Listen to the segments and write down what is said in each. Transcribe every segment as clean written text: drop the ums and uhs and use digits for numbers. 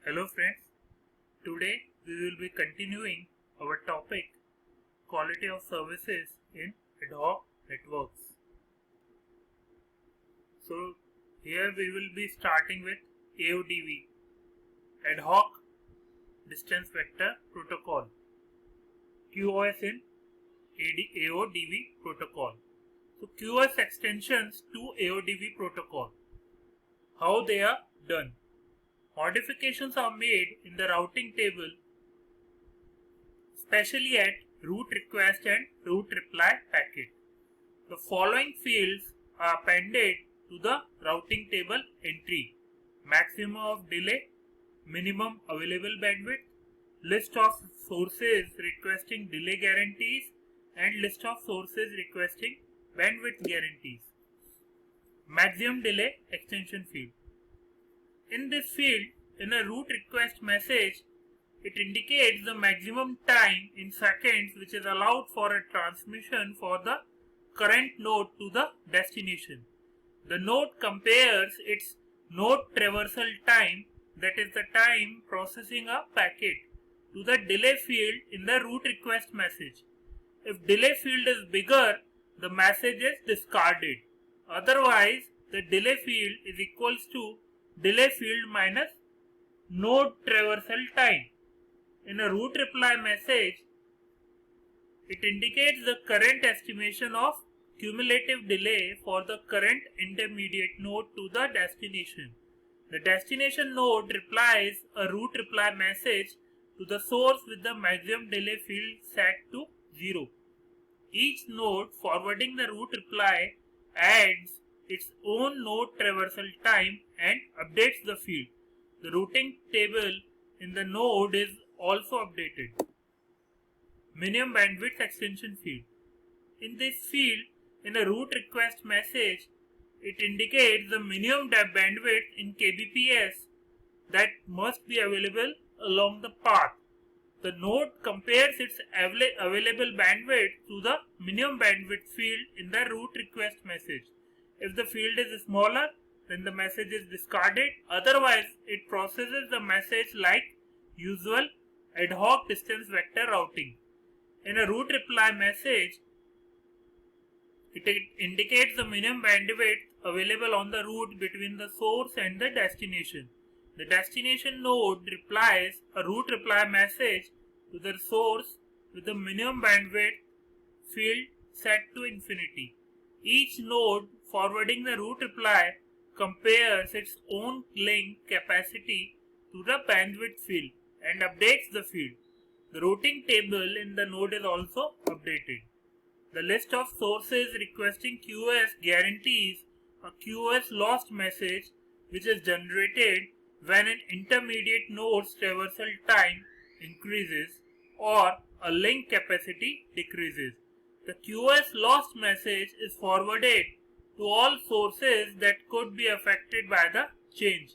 Hello friends, today we will be continuing our topic quality of services in ad hoc networks. So here we will be starting with AODV, ad hoc distance vector protocol, QoS in AODV protocol. So QoS extensions to AODV protocol, how they are done. Modifications are made in the routing table, especially at route request and route reply packet. The following fields are appended to the routing table entry: maximum of delay, minimum available bandwidth, list of sources requesting delay guarantees, and list of sources requesting bandwidth guarantees. Maximum delay extension field. In this field, in a route request message, it indicates the maximum time in seconds which is allowed for a transmission for the current node to the destination. The node compares its node traversal time, that is the time processing a packet, to the delay field in the route request message. If delay field is bigger, the message is discarded. Otherwise, the delay field is equals to delay field minus node traversal time. In a route reply message, it indicates the current estimation of cumulative delay for the current intermediate node to the destination. The destination node replies a route reply message to the source with the maximum delay field set to 0. Each node forwarding the route reply adds its own node traversal time and updates the field. The routing table in the node is also updated. Minimum bandwidth extension field. In this field, in a route request message, it indicates the minimum bandwidth in kbps that must be available along the path. The node compares its available bandwidth to the minimum bandwidth field in the route request message. If the field is smaller, then the message is discarded. Otherwise, it processes the message like usual ad hoc distance vector routing. In a route reply message, it indicates the minimum bandwidth available on the route between the source and the destination. The destination node replies a route reply message to the source with the minimum bandwidth field set to infinity. Each node forwarding the route reply compares its own link capacity to the bandwidth field and updates the field. The routing table in the node is also updated. The list of sources requesting QoS guarantees a QoS lost message which is generated when an intermediate node's traversal time increases or a link capacity decreases. The QoS lost message is forwarded to all sources that could be affected by the change,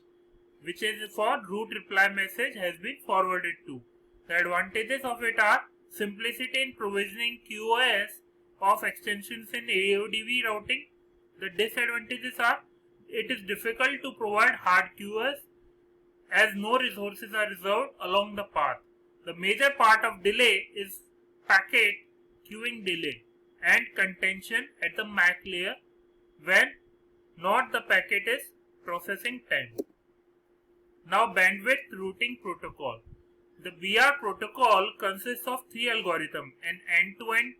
which is for route reply message has been forwarded to. The advantages of it are simplicity in provisioning QoS of extensions in AODV routing. The disadvantages are it is difficult to provide hard QoS as no resources are reserved along the path. The major part of delay is packet queuing delay and contention at the MAC layer when not the packet is processing time. Now bandwidth routing protocol. The BR protocol consists of three algorithms: an end-to-end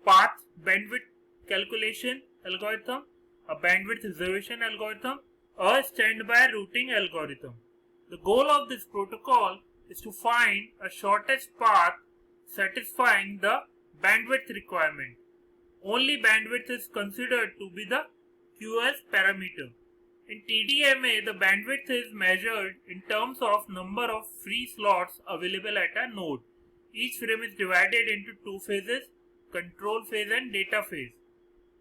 path bandwidth calculation algorithm, a bandwidth reservation algorithm, a standby routing algorithm. The goal of this protocol is to find a shortest path satisfying the bandwidth requirement. Only bandwidth is considered to be the QoS parameter. In TDMA, the bandwidth is measured in terms of number of free slots available at a node. Each frame is divided into two phases: control phase and data phase.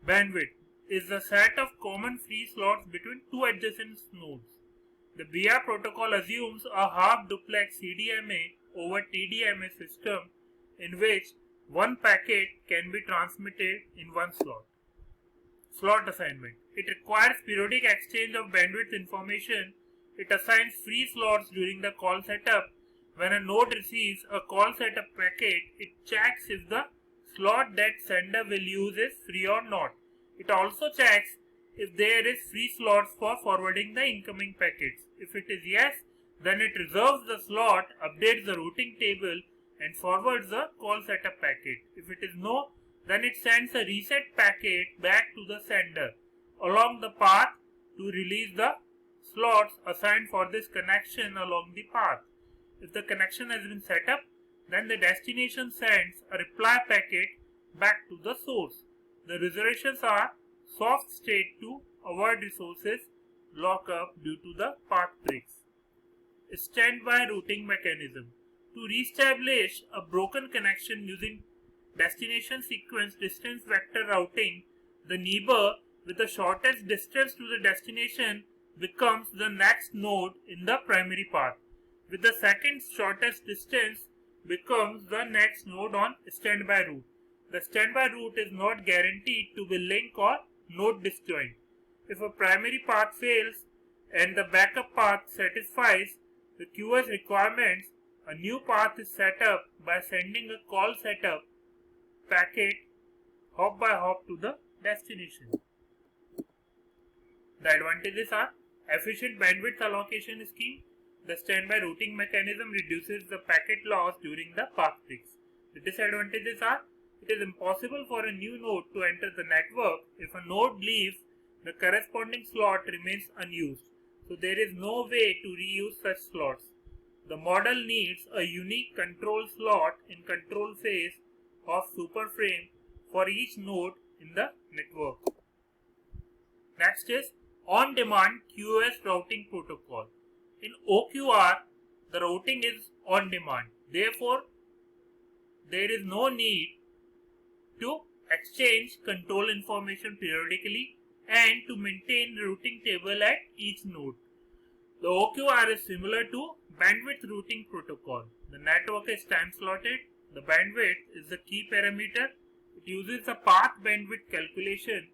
Bandwidth is the set of common free slots between two adjacent nodes. The BR protocol assumes a half duplex CDMA over TDMA system in which one packet can be transmitted in one slot. Slot assignment. It requires periodic exchange of bandwidth information it assigns free slots during the call setup. When a node receives a call setup packet, it checks if the slot that sender will use is free or not. It also checks if there is free slots for forwarding the incoming packets. If it is yes, then it reserves the slot, updates the routing table and forwards the call setup packet. If it is no, then it sends a reset packet back to the sender along the path to release the slots assigned for this connection along the path. If the connection has been set up, then the destination sends a reply packet back to the source. The reservations are soft state to avoid resources lockup due to the path breaks. Standby routing mechanism. To reestablish a broken connection using destination sequence distance vector routing, the neighbor with the shortest distance to the destination becomes the next node in the primary path, with the second shortest distance becomes the next node on standby route. The standby route is not guaranteed to be link or node disjoint. If a primary path fails and the backup path satisfies the QoS requirements, a new path is set up by sending a call setup packet hop by hop to the destination. The advantages are efficient bandwidth allocation scheme. The standby routing mechanism reduces the packet loss during the path breaks. The disadvantages are it is impossible for a new node to enter the network. If a node leaves, the corresponding slot remains unused. So there is no way to reuse such slots. The model needs a unique control slot in control phase of superframe for each node in the network. Next is on-demand QoS routing protocol. In OQR, the routing is on demand. Therefore, there is no need to exchange control information periodically and to maintain the routing table at each node. The OQR is similar to bandwidth routing protocol. The network is time slotted. The bandwidth is the key parameter. It uses a path bandwidth calculation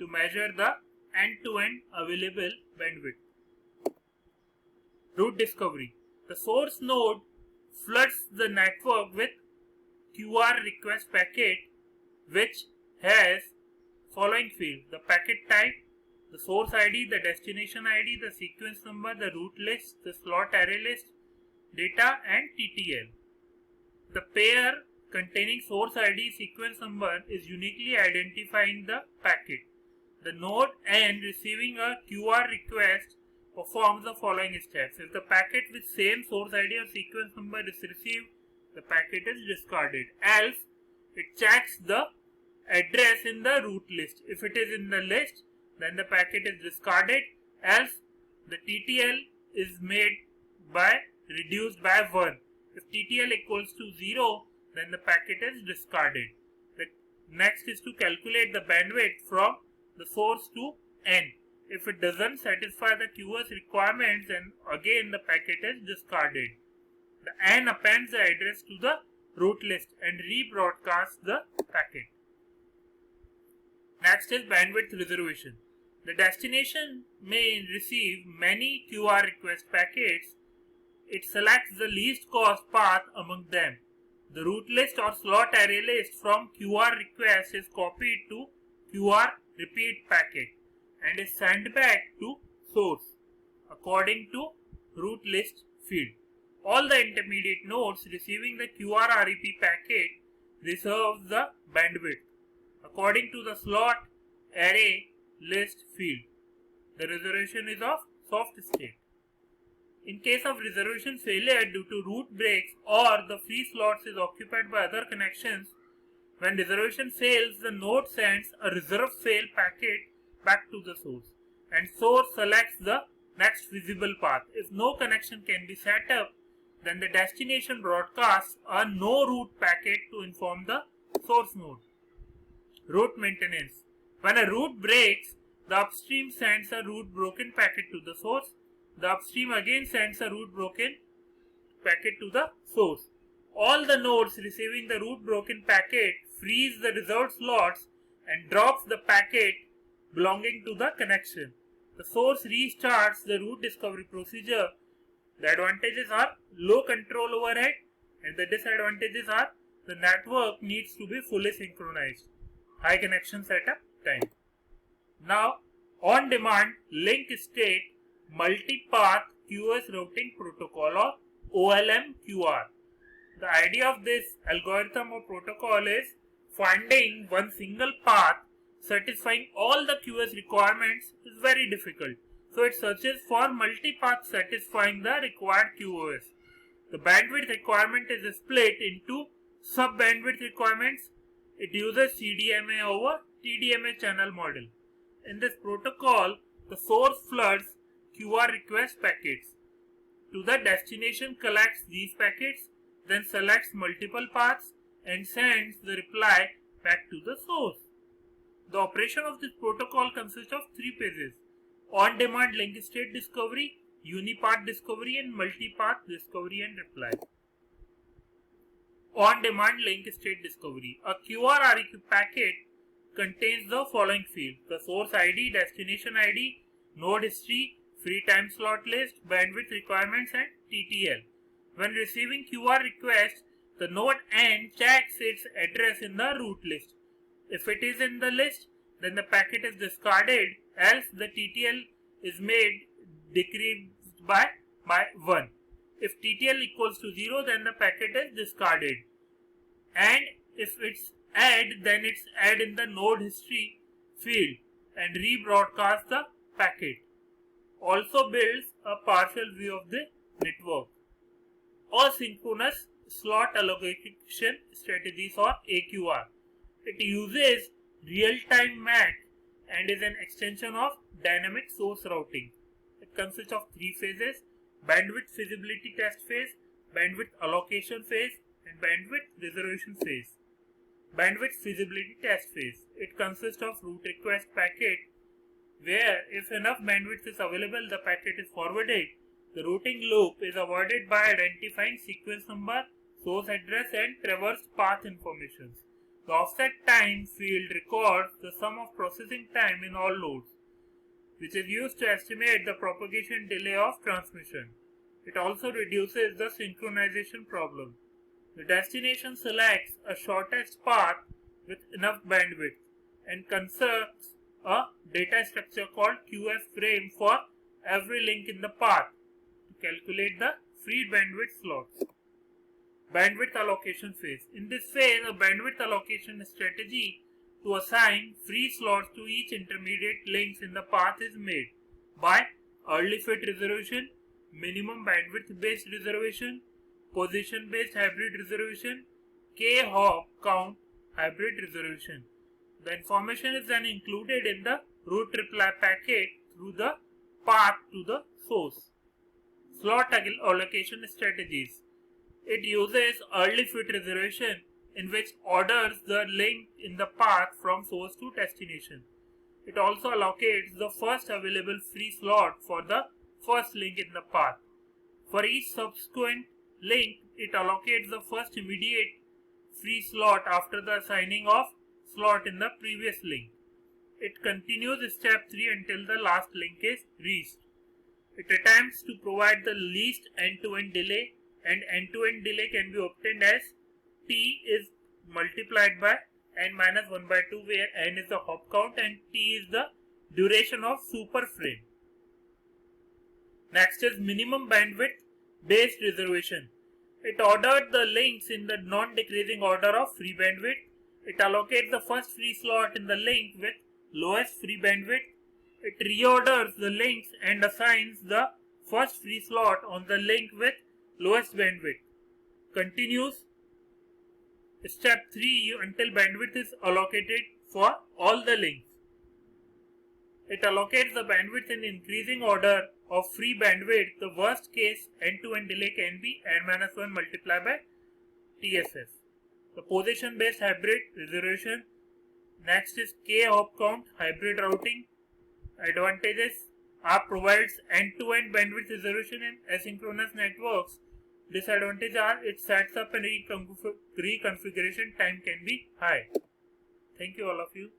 to measure the end-to-end available bandwidth. Route discovery. The source node floods the network with QR request packet which has following fields: the packet type, the source ID, the destination ID, the sequence number, the route list, the slot array list, data and TTL. The pair containing source ID sequence number is uniquely identifying the packet. The node N receiving a QR request performs the following steps. If the packet with same source ID or sequence number is received, the packet is discarded. Else, it checks the address in the route list. If it is in the list, then the packet is discarded. Else, the TTL is reduced by 1. If TTL equals to 0, then the packet is discarded. The next is to calculate the bandwidth from the source to N. If it doesn't satisfy the QoS requirements, then again the packet is discarded. The N appends the address to the route list and rebroadcasts the packet. Next is bandwidth reservation. The destination may receive many QR request packets. It selects the least cost path among them. The route list or slot array list from QR request is copied to QR repeat packet and is sent back to source according to route list field. All the intermediate nodes receiving the QR REP packet reserve the bandwidth according to the slot array list field. The reservation is of soft state. In case of reservation failure due to route breaks or the free slots is occupied by other connections, when reservation fails, the node sends a reserve fail packet back to the source and source selects the next feasible path. If no connection can be set up, then the destination broadcasts a no route packet to inform the source node. Route maintenance. When a route breaks, the upstream sends a route broken packet to the source. The upstream again sends a route broken packet to the source. All the nodes receiving the route broken packet freeze the reserved slots and drops the packet belonging to the connection. the source restarts the root discovery procedure. The advantages are low control overhead, and the disadvantages are the network needs to be fully synchronized. High connection setup time. Now, on-demand link state multipath QoS routing protocol, or OLMQR. The idea of this algorithm or protocol is finding one single path satisfying all the QoS requirements is very difficult. So it searches for multipath satisfying the required QoS. The bandwidth requirement is split into sub-bandwidth requirements. It uses CDMA over TDMA channel model. In this protocol, the source floods QR request packets. To the destination collects these packets, then selects multiple paths and sends the reply back to the source. The operation of this protocol consists of three phases: on-demand link state discovery, unipath discovery, and multipath discovery and reply. On-demand link state discovery. A QRREQ packet contains the following fields: the source ID, destination ID, node history, free time slot list, bandwidth requirements, and TTL. When receiving QR request, the node N checks its address in the root list. If it is in the list, then the packet is discarded, else the TTL is made decreased by 1. If TTL equals to 0, then the packet is discarded. And if it's add, then it's add in the node history field and rebroadcast the packet. Also builds a partial view of the network. Asynchronous slot allocation strategies, or AQR. It uses real-time MAC and is an extension of dynamic source routing. It consists of three phases: bandwidth feasibility test phase, bandwidth allocation phase, and bandwidth reservation phase. Bandwidth feasibility test phase. It consists of root request packet where if enough bandwidth is available, the packet is forwarded. The routing loop is avoided by identifying sequence number, source address, and traversed path information. The offset time field records the sum of processing time in all nodes, which is used to estimate the propagation delay of transmission. It also reduces the synchronization problem. The destination selects a shortest path with enough bandwidth and constructs a data structure called QF frame for every link in the path to calculate the free bandwidth slots. Bandwidth allocation phase. In this phase, a bandwidth allocation strategy to assign free slots to each intermediate links in the path is made by early fit reservation, minimum bandwidth based reservation, position based hybrid reservation, k-hop count hybrid reservation. The information is then included in the root reply packet through the path to the source. Slot allocation strategies. It uses early fit reservation in which orders the link in the path from source to destination. It also allocates the first available free slot for the first link in the path. For each subsequent link, it allocates the first immediate free slot after the assigning of slot in the previous link. It continues step 3 until the last link is reached. It attempts to provide the least end-to-end delay, and end-to-end delay can be obtained as T is multiplied by n minus 1 by 2, where n is the hop count and T is the duration of super frame. Next is minimum bandwidth based reservation. It ordered the links in the non-decreasing order of free bandwidth. It allocates the first free slot in the link with lowest free bandwidth. It reorders the links and assigns the first free slot on the link with lowest bandwidth. Continues step 3 until bandwidth is allocated for all the links. It allocates the bandwidth in increasing order of free bandwidth. The worst case end-to-end delay can be n-1 multiplied by TSS. The position based hybrid reservation. Next is k-hop count hybrid routing. Advantages are provides end-to-end bandwidth reservation in asynchronous networks. Disadvantages are it sets up and reconfiguration time can be high. Thank you all of you.